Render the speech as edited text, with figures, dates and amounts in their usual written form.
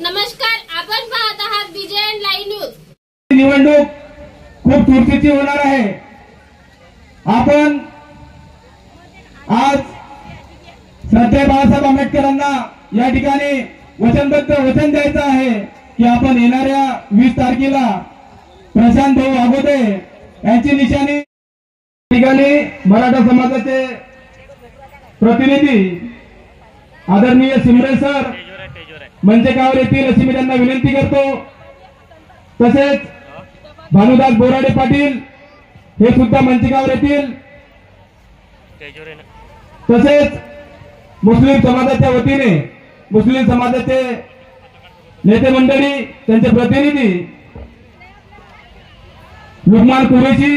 नमस्कार, आपण पाहत आहात विजयन लाईव्ह न्यूज। निवडणूक खूप चुरशीची होणार आहे। आपण आज श्रद्धेय बाळासाहेब आंबेडकरांना या ठिकाणी वचन द्यायचं आहे की आपण येणाऱ्या 20 तारखेला प्रशांत भाऊ आगोदे यांची निशाणी ठिकाणी मराठा समाजाचे प्रतिनिधी आदरणीय सिमरे सर मंचकावर येतील अशी मी त्यांना विनंती करतो। तसेच भानुदास बोराडे पाटील हे सुद्धा मंचकावर येतील। तसेच मुस्लिम समाजाच्या वतीने मुस्लिम समाजाचे नेते मंडळी त्यांचे प्रतिनिधी लुकमान कुरेशी